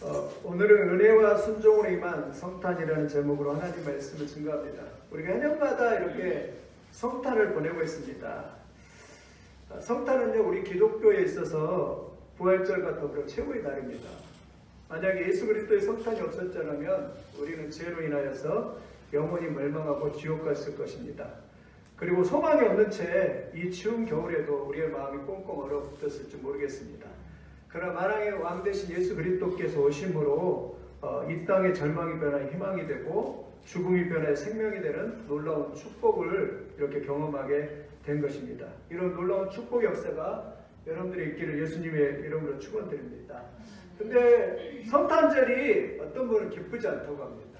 오늘은 은혜와 순종으로 임한 성탄이라는 제목으로 하나님 말씀을 증거합니다. 우리가 해년마다 이렇게 성탄을 보내고 있습니다. 성탄은요, 우리 기독교에 있어서 부활절과 더불어 최고의 날입니다. 만약에 예수 그리스도의 성탄이 없었더라면 우리는 죄로 인하여서 영원히 멸망하고 지옥 갔을 것입니다. 그리고 소망이 없는 채 이 추운 겨울에도 우리의 마음이 꽁꽁 얼어붙었을지 모르겠습니다. 그러나 만왕의 왕 되신 예수 그리스도께서 오심으로 이 땅의 절망이 변화 희망이 되고 죽음이 변화 생명이 되는 놀라운 축복을 이렇게 경험하게 된 것입니다. 이런 놀라운 축복 역사가 여러분들이 있기를 예수님의 이름으로 축원드립니다. 근데 성탄절이 어떤 분은 기쁘지 않다고 합니다.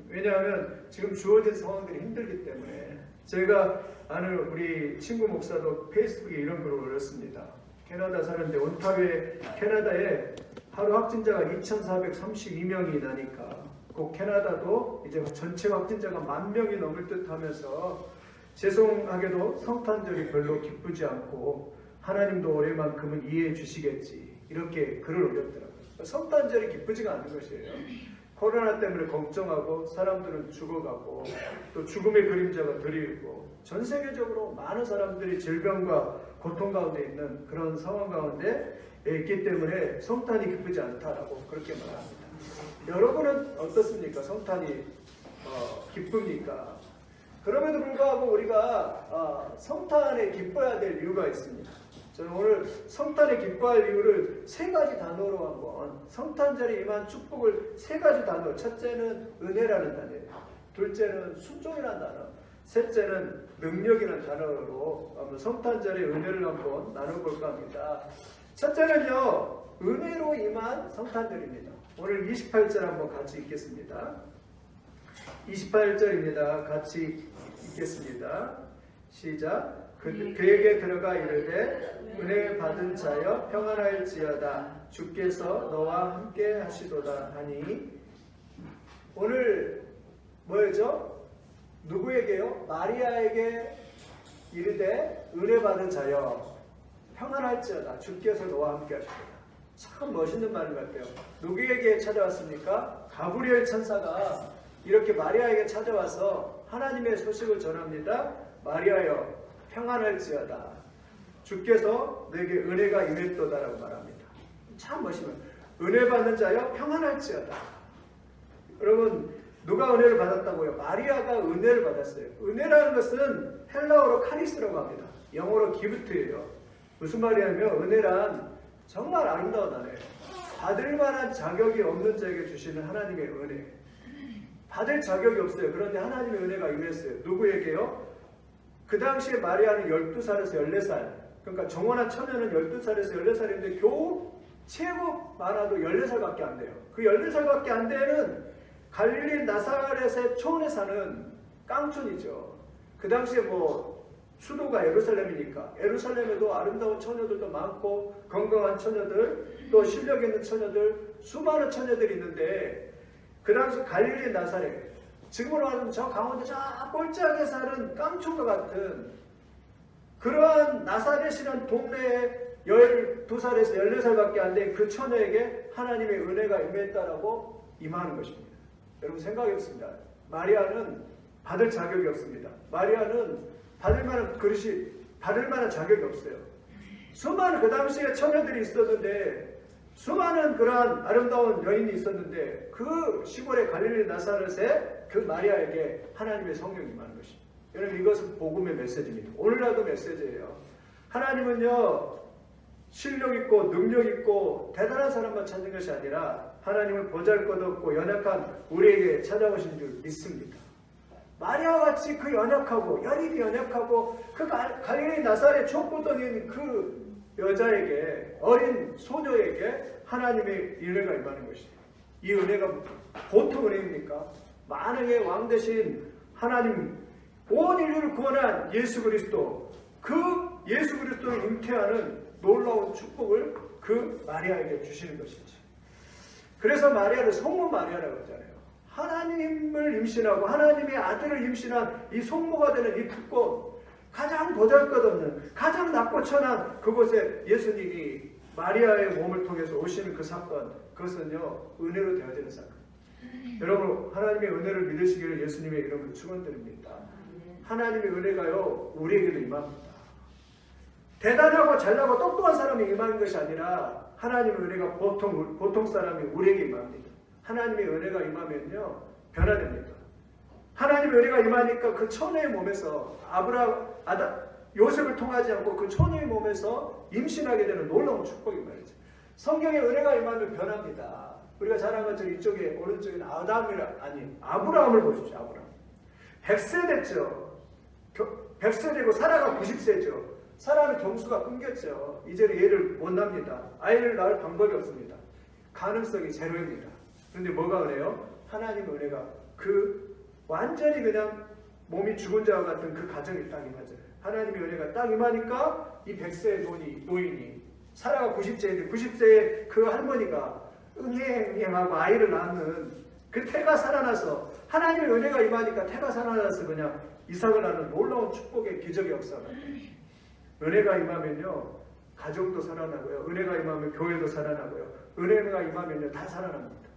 왜냐하면 지금 주어진 상황들이 힘들기 때문에. 제가 아는 우리 친구 목사도 페이스북에 이런 글을 올렸습니다. 캐나다 사는데 온타리오 캐나다에 하루 확진자가 2,432명이 나니까 꼭 캐나다도 이제 전체 확진자가 10,000명이 넘을 듯 하면서 죄송하게도 성탄절이 별로 기쁘지 않고 하나님도 올해만큼은 이해해 주시겠지 이렇게 글을 올렸더라고요. 성탄절이 기쁘지가 않은 것이에요. 코로나 때문에 걱정하고 사람들은 죽어가고 또 죽음의 그림자가 드리고 전 세계적으로 많은 사람들이 질병과 고통 가운데 있는 그런 상황 가운데 있기 때문에 성탄이 기쁘지 않다라고 그렇게 말합니다. 여러분은 어떻습니까? 성탄이 기쁩니까? 그럼에도 불구하고 우리가 성탄에 기뻐야 될 이유가 있습니다. 저는 오늘 성탄에 기뻐할 이유를 3가지 단어로 한번 성탄절에 임한 축복을 3가지 단어, 첫째는 은혜라는 단어예요. 둘째는 순종이라는 단어, 셋째는 능력이라는 단어로 한번 성탄절의 은혜를 한번 나눠볼까 합니다. 첫째는요, 은혜로 임한 성탄절입니다. 오늘 28절 한번 같이 읽겠습니다. 28절입니다. 같이 읽겠습니다. 시작. 그에게 들어가 이르되 은혜 받은 자여 평안할지어다 주께서 너와 함께 하시도다 하니. 오늘 뭐였죠? 누구에게요? 마리아에게 이르되 은혜 받은 자여 평안할지어다 주께서 너와 함께 하시도다. 참 멋있는 말인 것 같아요. 누구에게 찾아왔습니까? 가브리엘 천사가 이렇게 마리아에게 찾아와서 하나님의 소식을 전합니다. 마리아여 평안할지어다 주께서 내게 은혜가 임했도다라고 말합니다. 참 멋있는 은혜 받는 자여 평안할지어다. 여러분 누가 은혜를 받았다고요? 마리아가 은혜를 받았어요. 은혜라는 것은 헬라어로 카리스라고 합니다. 영어로 기프트예요. 무슨 말이냐면 은혜란 정말 아름다운 단어예요. 받을 만한 자격이 없는 자에게 주시는 하나님의 은혜. 받을 자격이 없어요. 그런데 하나님의 은혜가 임했어요. 누구에게요? 그 당시에 마리아는 12살에서 14살, 그러니까 정원한 처녀는 12살에서 14살인데 겨우 최고 많아도 14살밖에 안 돼요. 그 14살밖에 안 되는 갈릴리 나사렛의 초원에 사는 깡촌이죠. 그 당시에 수도가 예루살렘이니까 예루살렘에도 아름다운 처녀들도 많고 건강한 처녀들, 또 실력 있는 처녀들, 수많은 처녀들이 있는데 그 당시 갈릴리 나사렛, 지금으로 말하면 저 강원도 저 꼴짝에 사는 깡촌과 같은 그러한 나사렛이라는 동네에 12살에서 14살밖에 안 된 그 처녀에게 하나님의 은혜가 임했다라고 임하는 것입니다. 여러분 생각해보겠습니다. 마리아는 받을 자격이 없습니다. 마리아는 받을 만한 자격이 없어요. 수많은 그 당시에 처녀들이 있었는데 수많은 그러한 아름다운 여인이 있었는데 그 시골의 갈릴리 나사렛에 그 마리아에게 하나님의 성령이 임하는 것입니다. 여러분 이것은 복음의 메시지입니다. 오늘날도 메시지예요. 하나님은요 실력 있고 능력 있고 대단한 사람만 찾는 것이 아니라 하나님은 보잘것없고 연약한 우리에게 찾아오신 줄 믿습니다. 마리아와 같이 그 연약하고 여리기 연약하고 그 갈릴리 나사렛 족보덩이인 그 여자에게, 어린 소녀에게 하나님의 은혜가 임하는 것이에요. 이 은혜가 보통 은혜입니까? 만왕의 왕 되신 하나님, 온 인류를 구원한 예수 그리스도, 그 예수 그리스도를 잉태하는 놀라운 축복을 그 마리아에게 주시는 것이죠. 그래서 마리아를 성모 마리아라고 하잖아요. 하나님을 임신하고 하나님의 아들을 임신한 이 성모가 되는 이 특권, 가장 보잘것없는, 가장 낮고 천한 그곳에 예수님이 마리아의 몸을 통해서 오시는 그 사건, 그것은요 은혜로 되어지는 사건. 여러분 하나님의 은혜를 믿으시기를 예수님의 이름으로 축원드립니다. 하나님의 은혜가요 우리에게도 임합니다. 대단하고 잘나고 똑똑한 사람이 임하는 것이 아니라 하나님의 은혜가 보통 사람이 우리에게 임합니다. 하나님의 은혜가 임하면요 변화됩니다. 하나님의 은혜가 임하니까 그 처녀의 몸에서 요셉을 통하지 않고 그 처녀의 몸에서 임신하게 되는 놀라운 축복이 말이죠. 성경의 은혜가 임하면 변합니다. 우리가 잘 아는 것처럼 이쪽에 오른쪽에는 아브라함을 보십시오. 아브라함 100세 됐죠. 100세 되고 사라가 90세죠. 사라는 경수가 끊겼죠. 이제는 얘를 못 납니다. 아이를 낳을 방법이 없습니다. 가능성이 제로입니다. 그런데 뭐가 그래요? 하나님의 은혜가 완전히 그냥 몸이 죽은 자와 같은 그 가정이 딱 임하잖아요. 하나님의 은혜가 딱 임하니까 이 100세의 노인이 사라가 90세인데 90세의 그 할머니가 응애응애하고 아이를 낳는 그 태가 살아나서 하나님의 은혜가 임하니까 태가 살아나서 그냥 이삭을 낳는 놀라운 축복의 기적의 역사가 은혜가 임하면요 가족도 살아나고요. 은혜가 임하면 교회도 살아나고요. 은혜가 임하면요 다 살아납니다.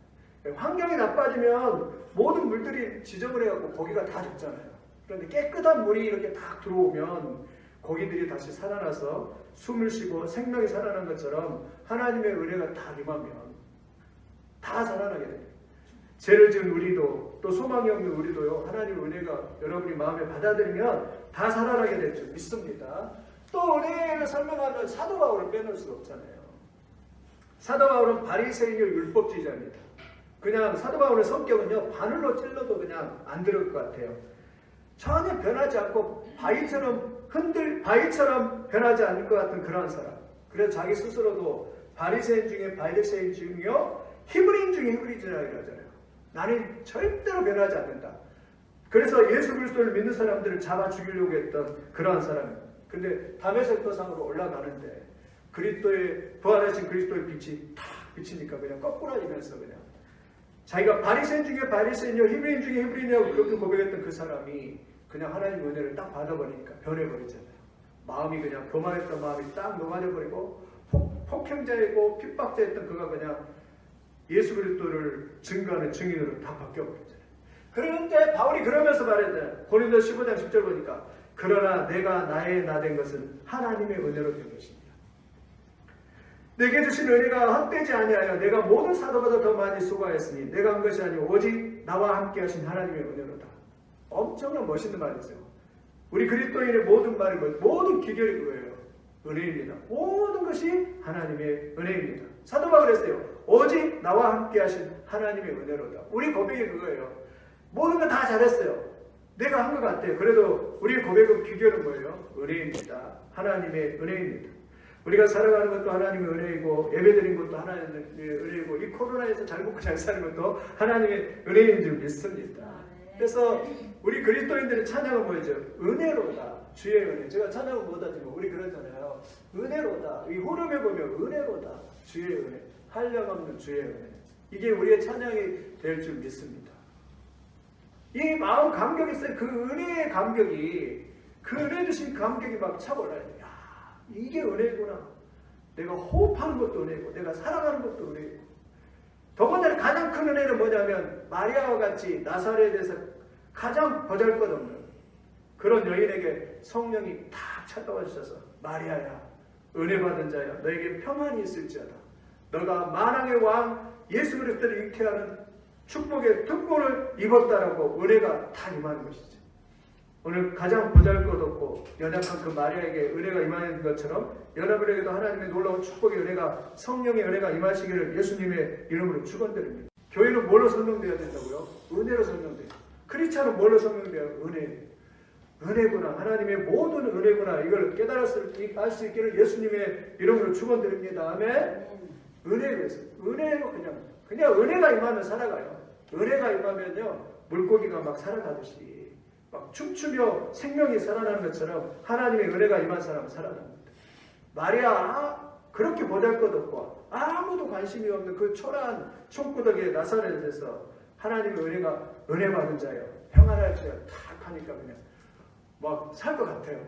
환경이 나빠지면 모든 물들이 지저분해갖고 고기가 다 죽잖아요. 그런데 깨끗한 물이 이렇게 딱 들어오면 고기들이 다시 살아나서 숨을 쉬고 생명이 살아난 것처럼 하나님의 은혜가 다 임하면 다 살아나게 됩니다. 죄를 지은 우리도 또 소망이 없는 우리도요 하나님의 은혜가 여러분이 마음에 받아들이면 다 살아나게 될 줄 믿습니다. 또 은혜를 설명하는 사도 바울을 빼놓을 수가 없잖아요. 사도 바울은 바리새인의 율법주의자입니다. 그냥 사도 바울의 성격은요 바늘로 찔러도 그냥 안 들을 것 같아요. 전혀 변하지 않고 바위처럼 변하지 않을 것 같은 그러한 사람. 그래서 자기 스스로도 바리새인 중에 바리새인 중이요 히브리인 중에 히브리인이라고 하잖아요. 나는 절대로 변하지 않는다. 그래서 예수 그리스도를 믿는 사람들을 잡아 죽이려고 했던 그러한 사람입니다. 근데 다메섹 도상으로 올라가는데 부활하신 그리스도의 빛이 탁 비치니까 그냥 거꾸라지면서 그냥 자기가 바리새인 중에 바리새인이요 히브리인 중에 히브리인이라고 그렇게 고백했던 그 사람이 그냥 하나님의 은혜를 딱 받아버리니까 변해버리잖아요. 마음이 그냥 교만했던 마음이 딱 녹아져버리고 폭행자이고 핍박자였던 그가 그냥 예수 그리스도를 증거하는 증인으로 다 바뀌어버렸잖아요. 그런데 바울이 그러면서 말했잖아요. 고린도 15장 10절 보니까 그러나 내가 나의 나 된 것은 하나님의 은혜로 된 것입니다. 내게 주신 은혜가 헛되지 아니하여 내가 모든 사도보다 더 많이 수고하였으니 내가 한 것이 아니오 오직 나와 함께 하신 하나님의 은혜로다. 엄청난 멋있는 말이죠. 우리 그리스도인의 모든 말이 모든 기결이 그거예요. 은혜입니다. 모든 것이 하나님의 은혜입니다. 사도 바울이 했어요. 오직 나와 함께 하신 하나님의 은혜로다. 우리 고백이 그거예요. 모든 건 다 잘했어요. 내가 한 것 같아요. 그래도 우리의 고백은 기결은 뭐예요? 은혜입니다. 하나님의 은혜입니다. 우리가 살아가는 것도 하나님의 은혜이고 예배드린 것도 하나님의 은혜이고 이 코로나에서 잘 먹고 잘 사는 것도 하나님의 은혜인 줄 믿습니다. 그래서 우리 그리스도인들의 찬양은 뭐죠? 은혜로다. 주의 은혜. 제가 찬양은 못하지만 우리 그러잖아요. 은혜로다. 이 후렴에 보면 은혜로다. 주의 은혜. 한량없는 주의 은혜. 이게 우리의 찬양이 될 줄 믿습니다. 이 마음 감격이 있어요. 그 은혜의 감격이 그 은혜 주신 감격이 막 차올라야 돼요. 이게 은혜구나. 내가 호흡하는 것도 은혜고 내가 살아가는 것도 은혜고 더군다나 가장 큰 은혜는 뭐냐면 마리아와 같이 나사렛에서 가장 보잘것없는 그런 여인에게 성령이 탁 찾아와 주셔서 마리아야 은혜 받은 자야 너에게 평안이 있을지어다. 너가 만왕의 왕 예수 그리스도를 잉태하는 축복의 특권을 입었다라고 은혜가 다 임하는 것이죠. 오늘 가장 보잘것없고 연약한 그 마리아에게 은혜가 임하는 것처럼 여러분에게도 하나님의 놀라운 축복의 은혜가 성령의 은혜가 임하시기를 예수님의 이름으로 축원드립니다. 교회는 뭘로 설명되어야 된다고요? 은혜로 설명돼요. 크리스찬은 뭘로 설명돼요? 은혜구나. 하나님의 모든 은혜구나. 이걸 알 수 있기를 예수님의 이름으로 축원드립니다. 아멘. 은혜로 해서 은혜로 그냥 은혜가 임하면 살아가요. 은혜가 임하면요 물고기가 막 살아가듯이 막 춤추며 생명이 살아나는 것처럼 하나님의 은혜가 임한 사람은 살아납니다. 마리아 그렇게 보잘것없고 아무도 관심이 없는 그 초라한 총구덕의 나사렛에서 하나님의 은혜가 은혜 받은 자예요. 평안할 자예요. 탁 하니까 그냥 막 살 것 같아요.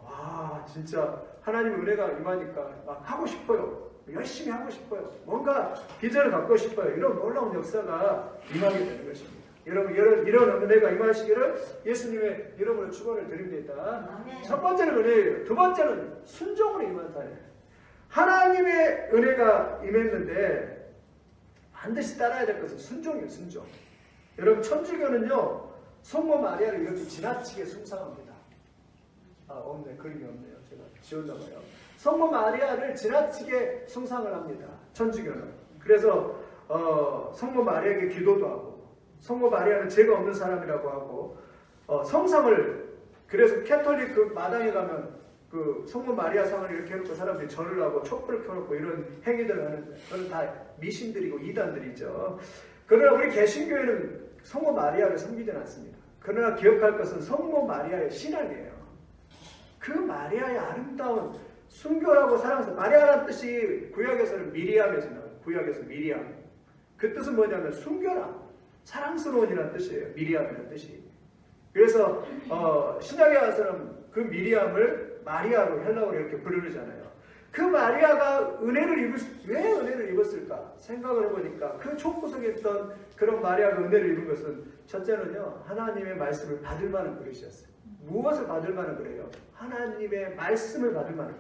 와 진짜 하나님의 은혜가 임하니까 막 하고 싶어요. 열심히 하고 싶어요. 뭔가 비전을 갖고 싶어요. 이런 놀라운 역사가 임하게 되는 것입니다. 여러분 이런 은혜가 임하시기를 예수님의 이름으로 축원을 드립니다. 아멘. 첫 번째는 은혜예요. 두 번째는 순종으로 임한다예요. 하나님의 은혜가 임했는데 반드시 따라야 될 것은 순종이에요. 순종. 여러분 천주교는요 성모 마리아를 이렇게 지나치게 숭상합니다. 없네. 그림이 없네요. 제가 지웠나 봐요. 성모 마리아를 지나치게 숭상을 합니다. 천주교는. 그래서 성모 마리아에게 기도도 하고 성모 마리아는 죄가 없는 사람이라고 하고 성상을 그래서 캐톨릭 그 마당에 가면 그 성모 마리아 상을 이렇게 해놓고 사람들이 절을 하고 촛불을 켜놓고 이런 행위들을 하는데 그건 다 미신들이고 이단들이죠. 그러나 우리 개신교회는 성모 마리아를 섬기지는 않습니다. 그러나 기억할 것은 성모 마리아의 신앙이에요. 그 마리아의 아름다운 순결하고 사랑스러운 마리아라는 뜻이 구약에서는 미리암에서 나와요. 구약에서 미리암. 그 뜻은 뭐냐면 순결함, 사랑스러운이라는 뜻이에요. 미리암이라는 뜻이. 그래서 신약에 와서는 그 미리암을 마리아로 헬라어로 이렇게 부르잖아요. 그 마리아가 왜 은혜를 입었을까 생각을 해보니까 그 촉구석에 있던 그런 마리아가 은혜를 입은 것은 첫째는요 하나님의 말씀을 받을 만한 그릇이었어요. 무엇을 받을 만한 그래요? 하나님의 말씀을 받을 만한.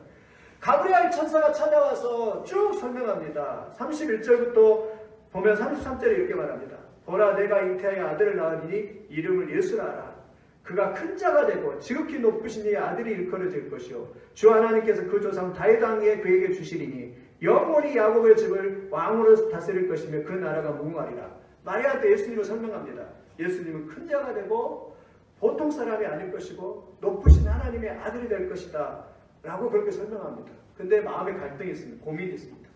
가브리엘 천사가 찾아와서 쭉 설명합니다. 31절부터 보면 33절에 이렇게 말합니다. 보라 내가 잉태하여 아들을 낳으니 이름을 예수라 하라. 그가 큰 자가 되고 지극히 높으신 이의 아들이 일컬어질 것이요 주 하나님께서 그 조상 다윗 왕에게 그에게 주시리니 영원히 야곱의 집을 왕으로 다스릴 것이며 그 나라가 무궁하리라. 마리아한테 예수님을 설명합니다. 예수님은 큰 자가 되고 보통 사람이 아닐 것이고 높으신 하나님의 아들이 될 것이다 라고 그렇게 설명합니다. 근데 마음에 갈등이 있습니다. 고민이 있습니다.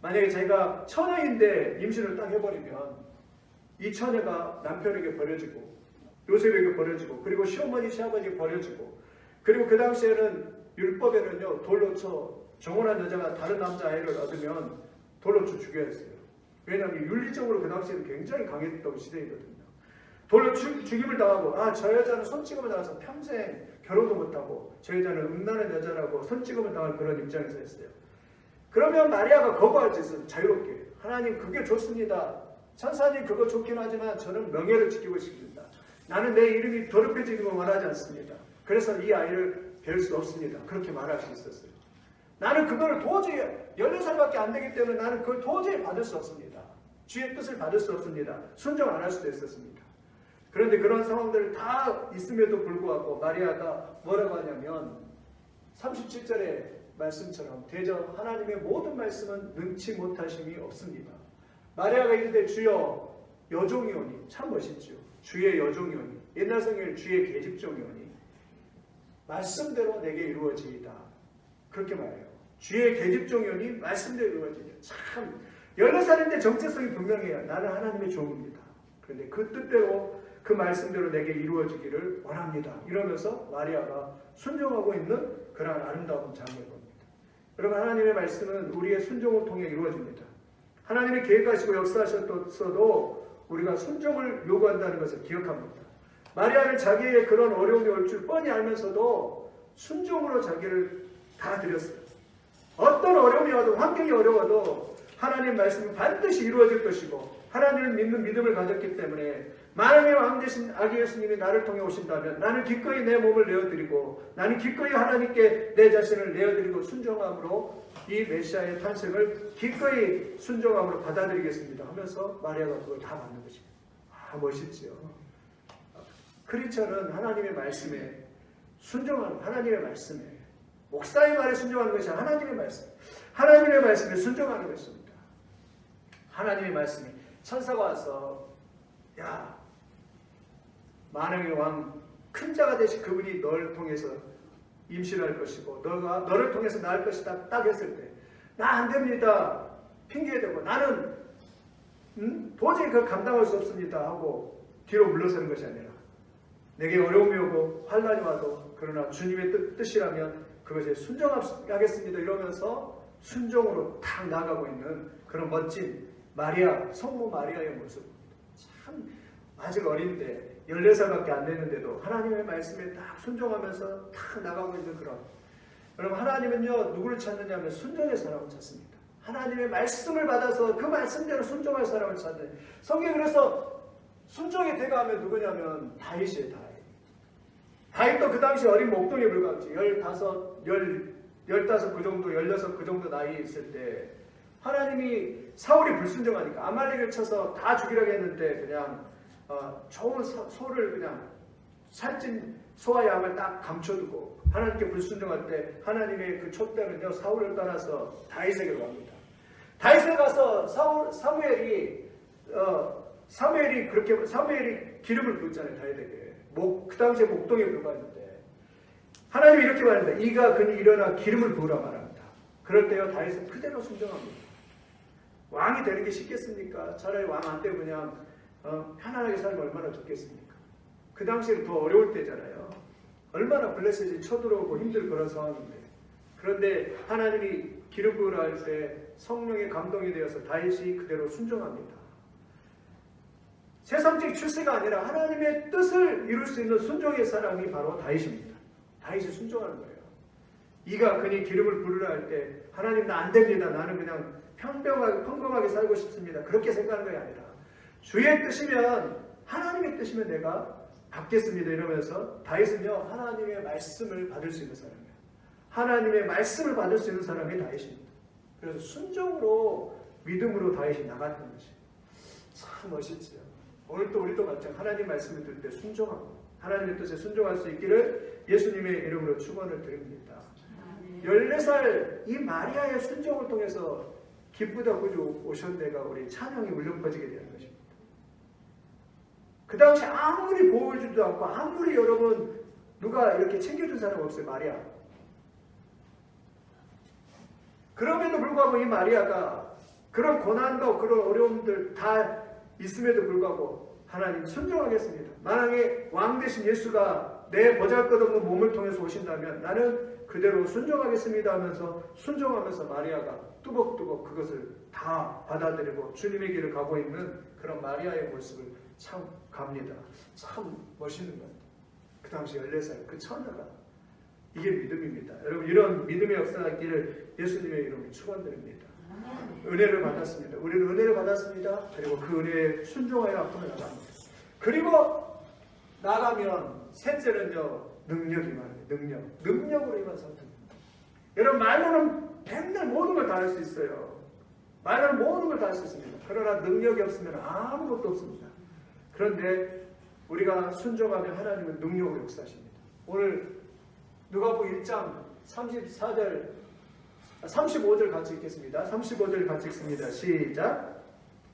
만약에 제가 처녀인데 임신을 딱 해버리면 이 처녀가 남편에게 버려지고 요셉에게 버려지고 그리고 시어머니 시아버지에게 버려지고 그리고 그 당시에는 율법에는요 돌로 쳐 정혼한 여자가 다른 남자아이를 얻으면 돌로 쳐 죽여야 했어요. 왜냐하면 윤리적으로 그 당시에는 굉장히 강했던 시대이거든요. 돌로 죽임을 당하고 저 여자는 손찌검을 당해서 평생 결혼도 못하고 저 여자는 음란한 여자라고 손찌검을 당할 그런 입장에서 했어요. 그러면 마리아가 거부할 수 있어요. 자유롭게. 하나님 그게 좋습니다. 천사님 그거 좋긴 하지만 저는 명예를 지키고 싶습니다. 나는 내 이름이 더럽혀지는 걸 원하지 않습니다. 그래서 이 아이를 뵐 수 없습니다. 그렇게 말할 수 있었어요. 나는 그거를 도저히 14살밖에 안 되기 때문에 나는 그걸 도저히 받을 수 없습니다. 주의 뜻을 받을 수 없습니다. 순종 안 할 수도 있었습니다. 그런데 그런 상황들 다 있음에도 불구하고 마리아가 뭐라고 하냐면 37절의 말씀처럼 대저 하나님의 모든 말씀은 능치 못하심이 없습니다. 마리아가 이르되 주여 여종이오니 참 멋있죠. 주의 여종이오니 옛날 성경에 주의 계집종이오니 말씀대로 내게 이루어지이다. 그렇게 말해요. 주의 계집종이오니 말씀대로 이루어지이다. 참 14살인데 정체성이 분명해요. 나는 하나님의 종입니다. 그런데 그 뜻대로 그 말씀대로 내게 이루어지기를 원합니다. 이러면서 마리아가 순종하고 있는 그런 아름다운 장면을 봅니다. 여러분 하나님의 말씀은 우리의 순종을 통해 이루어집니다. 하나님이 계획하시고 역사하셨어도 우리가 순종을 요구한다는 것을 기억합니다. 마리아는 자기의 그런 어려움이 올 줄 뻔히 알면서도 순종으로 자기를 다 드렸어요. 어떤 어려움이 와도 환경이 어려워도 하나님 말씀은 반드시 이루어질 것이고 하나님을 믿는 믿음을 가졌기 때문에 만왕의 왕 되신 아기 예수님이 나를 통해 오신다면 나는 기꺼이 내 몸을 내어드리고 나는 기꺼이 하나님께 내 자신을 내어드리고 순종함으로 이 메시아의 탄생을 기꺼이 순종함으로 받아들이겠습니다 하면서 마리아가 그걸 다 받는 것입니다. 멋있지요. 크리스천은 하나님의 말씀에 순종하는 하나님의 말씀에 목사의 말에 순종하는 것이 하나님의 말씀 하나님의 말씀에 순종하는 것입니다. 하나님의 말씀이 천사가 와서 야 만왕의 왕 큰 자가 되신 그분이 너를 통해서 임신할 것이고 너를 통해서 낳을 것이다 딱 했을 때 나 안 됩니다 핑계대고 나는 도저히 그걸 감당할 수 없습니다 하고 뒤로 물러서는 것이 아니라 내게 어려움이 오고 환난이 와도 그러나 주님의 뜻이라면 그것에 순종하겠습니다 이러면서 순종으로 탁 나가고 있는 그런 멋진 마리아 성모 마리아의 모습 참 아직 어린데 14살밖에 안 됐는데도 하나님의 말씀에 딱 순종하면서 딱 나가고 있는 그런. 여러분 하나님은요 누구를 찾느냐 하면 순종의 사람을 찾습니다. 하나님의 말씀을 받아서 그 말씀대로 순종할 사람을 찾는. 성경에 그래서 순종의 대가 하면 누구냐면 다윗이에요. 다윗도 그 당시 어린 목동에 불과했지. 15 그 정도, 16 그 정도 나이에 있을 때 하나님이 사울이 불순종하니까 아말렉을 쳐서 다 죽이라고 했는데 그냥 좋은 소를 그냥 살찐 소와 양을 딱 감춰두고 하나님께 불순종할 때 하나님의 그 촛대는요 사울을 떠나서 다윗에게로 갑니다. 다윗에 가서 사무엘이 기름을 붓잖아요. 다윗에게. 그 당시에 목동에 불과했는데 하나님이 이렇게 말합니다. 이가 그니 일어나 기름을 부으라 말합니다. 그럴 때요 다윗은 그대로 순종합니다. 왕이 되는 게 쉽겠습니까? 차라리 왕 안 되고 그냥 편안하게 살면 얼마나 좋겠습니까? 그 당시에는 더 어려울 때잖아요. 얼마나 블레셋이 쳐들어오고 힘들 그런 상황인데. 그런데 하나님이 기름 부으라 할 때 성령의 감동이 되어서 다윗이 그대로 순종합니다. 세상적 출세가 아니라 하나님의 뜻을 이룰 수 있는 순종의 사람이 바로 다윗입니다. 다윗이 순종하는 거예요. 이가 그니 기름을 부으라 할 때 하나님 나 안 됩니다. 나는 그냥 평범하게 살고 싶습니다. 그렇게 생각하는 게 아니라 주의 뜻이면 하나님의 뜻이면 내가 받겠습니다. 이러면서 다윗은요 하나님의 말씀을 받을 수 있는 사람이에요. 하나님의 말씀을 받을 수 있는 사람이 다윗입니다. 그래서 순종으로 믿음으로 다윗이 나갔던 것이 참 멋있지요. 오늘 또 우리도 마찬가지 하나님 말씀을 들을 때 순종하고 하나님의 뜻에 순종할 수 있기를 예수님의 이름으로 축원을 드립니다. 14살 이 마리아의 순종을 통해서 기쁘다 구주 오신 데가 우리 찬양이 울려 퍼지게 되는 것입니다. 그 당시 아무리 보호를 주지도 않고 아무리 여러분 누가 이렇게 챙겨준 사람 없어요. 마리아. 그럼에도 불구하고 이 마리아가 그런 고난과 그런 어려움들 다 있음에도 불구하고 하나님 순종하겠습니다. 만약에 왕 되신 예수가 내 보잘것없는 몸을 통해서 오신다면 나는 그대로 순종하겠습니다 하면서 순종하면서 마리아가 뚜벅뚜벅 그것을 다 받아들이고 주님의 길을 가고 있는 그런 마리아의 모습을 참 갑니다. 참 멋있는 것 같아요. 그 당시 14살 그 처녀가 이게 믿음입니다. 여러분 이런 믿음의 역사가 있기를 예수님의 이름으로 축원드립니다. 은혜를 받았습니다. 우리는 은혜를 받았습니다. 그리고 그 은혜에 순종하여 앞으로 나갑니다. 그리고 나가면 셋째는요 능력이 말해요. 능력으로 임한 상태입니다. 여러분 말로는 맨날 모든 걸 다 할 수 있어요. 말로는 모든 걸 다 할 수 있습니다. 그러나 능력이 없으면 아무것도 없습니다. 그런데 우리가 순종하면 하나님은 능력으로 역사하십니다. 오늘 누가복음 1장 35절 같이 읽겠습니다. 35절 같이 읽습니다. 시작.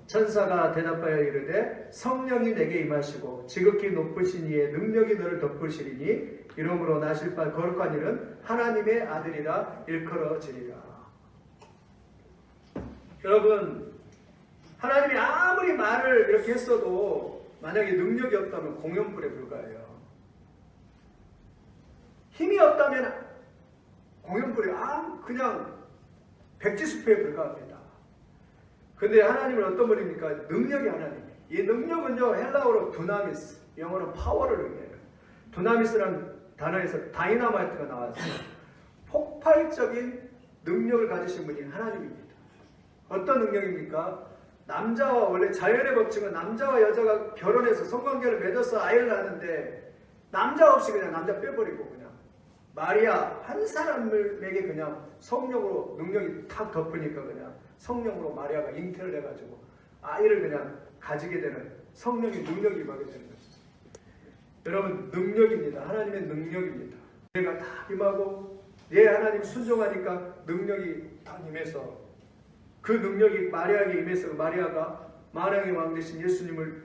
천사가 대답하여 이르되 성령이 내게 임하시고 지극히 높으신 이의 능력이 너를 덮으시리니 이러므로 나실 바 거룩한 일은 하나님의 아들이라 일컬어지리라. 여러분 하나님이 아무리 말을 이렇게 했어도 만약에 능력이 없다면 공연불에 불과해요. 힘이 없다면 공연불에 그냥 백지수표에 불과합니다. 근데 하나님은 어떤 분입니까? 능력이 하나님이에요. 이 능력은요 헬라어로 두나미스, 영어로 파워를 의미해요. 두나미스라는 단어에서 다이나마이트가 나왔어요. 폭발적인 능력을 가지신 분이 하나님입니다. 어떤 능력입니까? 남자와 원래 자연의 법칙은 남자와 여자가 결혼해서 성관계를 맺어서 아이를 낳는데 남자 없이 그냥 남자 빼버리고 그냥 마리아 한 사람에게 그냥 성령으로 능력이 탁 덮으니까 그냥 성령으로 마리아가 잉태를 해가지고 아이를 그냥 가지게 되는 성령의 능력이 임하게 되는 것입니다. 여러분 능력입니다. 하나님의 능력입니다. 내가 다 임하고 내 하나님 순종하니까 능력이 딱 임해서 그 능력이 마리아에게 임해서 마리아가 만왕의 왕 되신 예수님을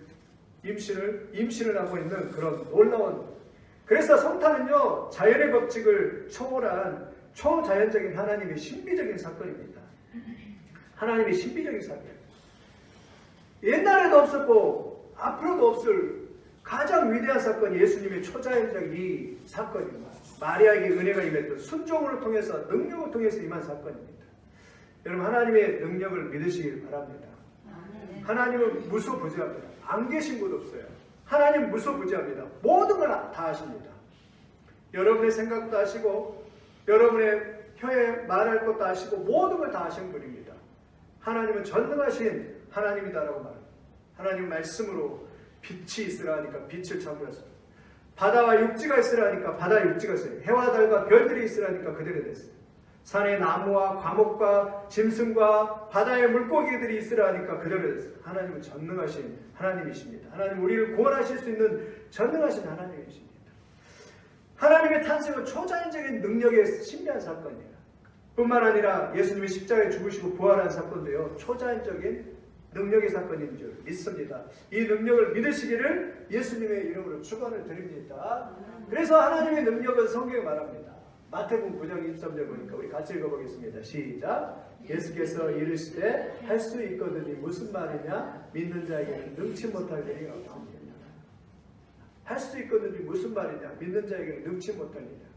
임신을 하고 있는 그런 놀라운. 그래서 성탄은요 자연의 법칙을 초월한 초자연적인 하나님의 신비적인 사건입니다. 하나님의 신비적인 사건. 옛날에도 없었고 앞으로도 없을 가장 위대한 사건이 예수님의 초자연적인 이 사건입니다. 마리아에게 은혜가 임했던 순종을 통해서 능력을 통해서 임한 사건입니다. 여러분 하나님의 능력을 믿으시길 바랍니다. 하나님은 무소부지합니다. 안 계신 곳 없어요. 하나님 무소부지합니다. 모든 걸 다 아십니다. 여러분의 생각도 아시고 여러분의 혀에 말할 것도 아시고 모든 걸 다 아시는 분입니다. 하나님은 전능하신 하나님이다라고 말합니다. 하나님 말씀으로 빛이 있으라 하니까 빛을 창조하셨습니다. 바다와 육지가 있으라 하니까 바다와 육지가 있어요. 해와 달과 별들이 있으라 하니까 그대로 됐어요. 산의 나무와 과목과 짐승과 바다의 물고기들이 있으라 하니까 그대로 됐어요. 하나님은 전능하신 하나님이십니다. 하나님 우리를 구원하실 수 있는 전능하신 하나님이십니다. 하나님의 탄생은 초자연적인 능력의 신비한 사건이에요. 뿐만 아니라 예수님이 십자가에 죽으시고 부활한 사건도요. 초자연적인 능력의 사건인 줄 믿습니다. 이 능력을 믿으시기를 예수님의 이름으로 축원을 드립니다. 그래서 하나님의 능력은 성경에 말합니다. 마태복음 9장 23절 보니까 우리 같이 읽어보겠습니다. 시작. 예수께서 이르시되 할 수 있거든이 무슨 말이냐? 믿는 자에게는 능치 못할 일이 없습니다. 할 수 있거든이 무슨 말이냐? 믿는 자에게는 능치 못할 일이야.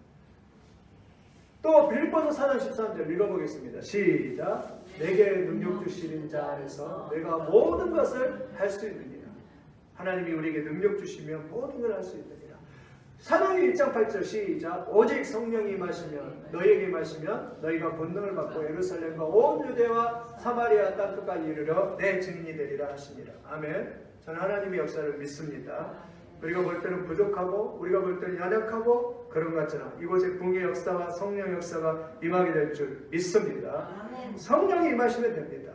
또 빌립보서 4장 13절 읽어보겠습니다. 시작. 내게 능력 주시는 자 안에서 내가 모든 것을 할 수 있느니라. 하나님이 우리에게 능력 주시면 모든 걸 할 수 있느니라. 사도행전 1장 8절 시작. 오직 성령이 임하시면 너희에게 임하시면 너희가 권능을 받고 예루살렘과 온 유대와 사마리아 땅 끝까지 이르러 내 증인이 되리라 하시니라. 아멘. 저는 하나님의 역사를 믿습니다. 우리가 볼 때는 부족하고 우리가 볼 때는 연약하고 그런 것 같잖아. 이곳에 붕의 역사와 성령 역사가 임하게 될 줄 믿습니다. 성령이 임하시면 됩니다.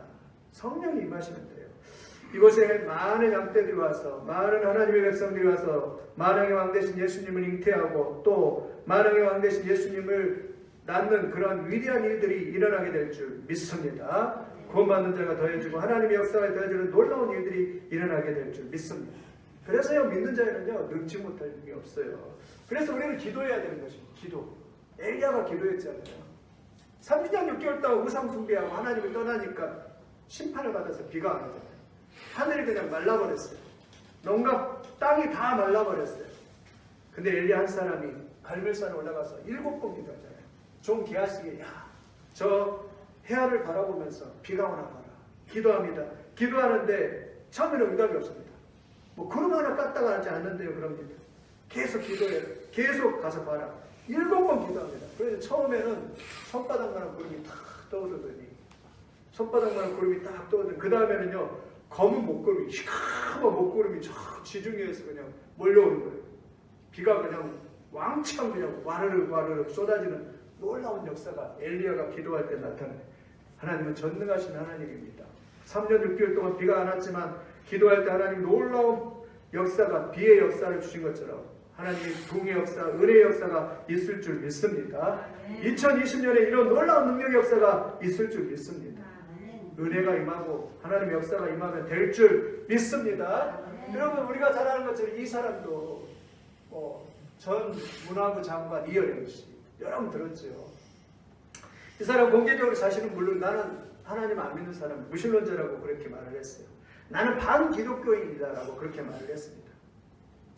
성령이 임하시면 돼요. 이곳에 많은 양떼들이 와서 많은 하나님의 백성들이 와서 만왕의 왕 되신 예수님을 잉태하고 또 만왕의 왕 되신 예수님을 낳는 그런 위대한 일들이 일어나게 될 줄 믿습니다. 구원받는 자가 더해지고 하나님의 역사가 더해지는 놀라운 일들이 일어나게 될 줄 믿습니다. 그래서요, 믿는 자에는요 능치 못할 게 없어요. 그래서 우리는 기도해야 되는 것입니다. 기도. 엘리야가 기도했잖아요. 3년 6개월 동안 우상 숭배하고 하나님을 떠나니까 심판을 받아서 비가 안 오잖아요. 하늘이 그냥 말라버렸어요. 농가 땅이 다 말라버렸어요. 근데 엘리야 한 사람이 갈멜산에 올라가서 7번 기도하잖아요. 종 게하시게 저 해안을 바라보면서 비가 오나 봐라. 기도합니다. 기도하는데 처음에는 응답이 없습니다. 뭐 구름 하나 깠다가 하지 않는데요. 그럽니다. 계속 기도해요. 계속 가서 봐라. 7번 기도합니다. 그래서 처음에는 손바닥만한 구름이 탁 떠오르더니 손바닥만한 구름이 딱 떠오르더니 그 다음에는요 검은 목구름이 시커먼 목구름이 저 지중해에서 그냥 몰려오는 거예요. 비가 그냥 왕창 그냥 와르르 와르르 쏟아지는 놀라운 역사가 엘리야가 기도할 때 나타나요. 하나님은 전능하신 하나님입니다. 3년 6개월 동안 비가 안 왔지만 기도할 때 하나님 놀라운 역사가 비의 역사를 주신 것처럼 하나님의 붕의 역사, 은혜의 역사가 있을 줄 믿습니다. 2020년에 이런 놀라운 능력의 역사가 있을 줄 믿습니다. 은혜가 임하고 하나님의 역사가 임하면 될 줄 믿습니다. 여러분 우리가 잘 아는 것처럼 이 사람도 전 문화부 장관 이어령 씨 여러분 들었죠? 이 사람 공개적으로 자신은 물론 나는 하나님 안 믿는 사람 무신론자라고 그렇게 말을 했어요. 나는 반기독교인이다라고 그렇게 말을 했습니다.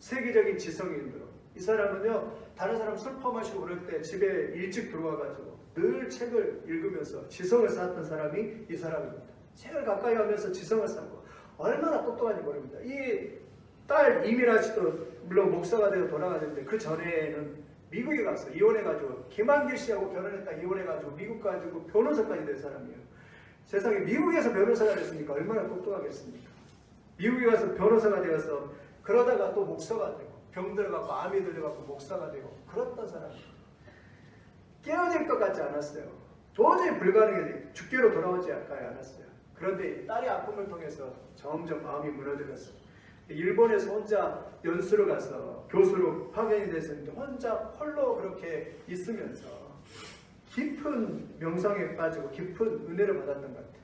세계적인 지성인으로 이 사람은요 다른 사람 술 퍼마시고 그럴 때 집에 일찍 들어와가지고 늘 책을 읽으면서 지성을 쌓았던 사람이 이 사람입니다. 책을 가까이 하면서 지성을 쌓고 얼마나 똑똑한지 모릅니다. 이 딸 이미라 씨도 물론 목사가 되어 돌아가는데 그 전에는 미국에 가서 이혼해가지고 김한길 씨하고 결혼했다 이혼해가지고 미국 가지고 변호사까지 된 사람이에요. 세상에 미국에서 변호사가 됐으니까 얼마나 똑똑하겠습니까? 미국에 가서 변호사가 되어서 그러다가 또 목사가 되고 병 들어가고 암이 들려가고 목사가 되고 그랬던 사람이에요. 깨어질 것 같지 않았어요. 도저히 불가능해 죽기로 돌아오지 않았어요. 그런데 딸의 아픔을 통해서 점점 마음이 무너져갔어요. 일본에서 혼자 연수를 가서 교수로 파견이 됐었는데 혼자 홀로 그렇게 있으면서 깊은 명상에 빠지고 깊은 은혜를 받았던 것 같아요.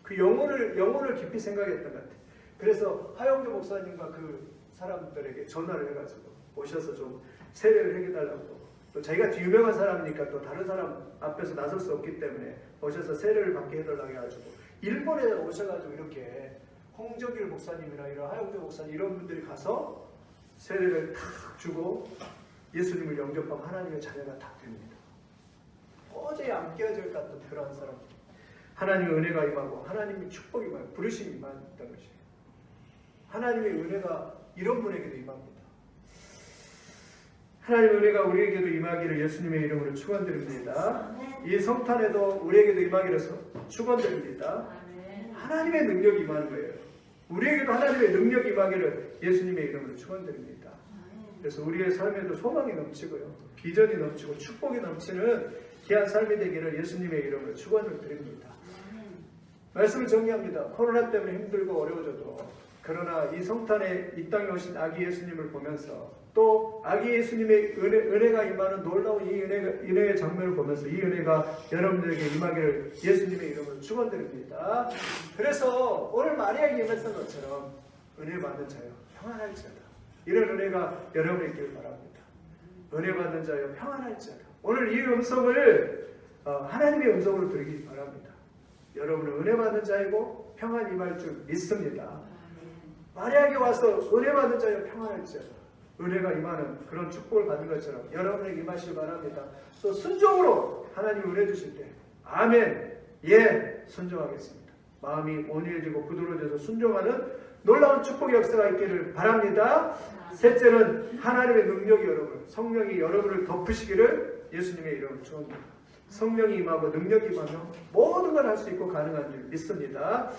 그 영혼을 깊이 생각했던 것 같아요. 그래서 하영조 목사님과 그 사람들에게 전화를 해가지고 오셔서 좀 세례를 해달라고 또 자기가 유명한 사람이니까 또 다른 사람 앞에서 나설 수 없기 때문에 오셔서 세례를 받게 해달라고 해가지고 일본에 오셔가지고 이렇게 홍정길 목사님이나 이런 하영조 목사님 이런 분들이 가서 세례를 탁 주고 예수님을 영접하고 하나님의 자녀가 딱 됩니다. 도저히 안 깨어질 것 같은 그런 사람. 하나님의 은혜가 임하고 하나님의 축복이 임하고 부르심이 임했던 것이에요. 하나님의 은혜가 이런 분에게도 임합니다. 하나님의 은혜가 우리에게도 임하기를 예수님의 이름으로 축원드립니다. 이 성탄에도 우리에게도 임하기를 축원드립니다. 하나님의 능력이 임하는 거예요. 우리에게도 하나님의 능력이 임하기를 예수님의 이름으로 축원드립니다. 그래서 우리의 삶에도 소망이 넘치고요, 비전이 넘치고 축복이 넘치는 귀한 삶이 되기를 예수님의 이름으로 축원을 드립니다. 말씀을 정리합니다. 코로나 때문에 힘들고 어려워져도, 그러나 이 성탄에 이 땅에 오신 아기 예수님을 보면서, 또 아기 예수님의 은혜가 임하는 놀라운 이 은혜의 장면을 보면서 이 은혜가 여러분들에게 임하기를 예수님의 이름으로 축원드립니다. 그래서 오늘 마리아에게 임했던 것처럼 은혜 받는 자여 평안할지어다, 이런 은혜가 여러분에게 있기를 바랍니다. 은혜 받는 자여 평안할지어다. 오늘 이 음성을 하나님의 음성으로 들으기 바랍니다. 여러분은 은혜 받는 자이고 평안 임할 줄 믿습니다. 마리아에게 와서 은혜 받는 자여 평안할지어다, 은혜가 임하는 그런 축복을 받는 것처럼 여러분에게 임하시기 바랍니다. 또 순종으로 하나님이 은혜 주실 때 아멘, 예, 순종하겠습니다. 마음이 온유해지고 부드러워져서 순종하는 놀라운 축복의 역사가 있기를 바랍니다. 셋째는 하나님의 능력이 성령이 여러분을 덮으시기를 예수님의 이름으로 축원합니다. 성령이 임하고 능력이 임하며 모든 걸 할 수 있고 가능한 줄 믿습니다.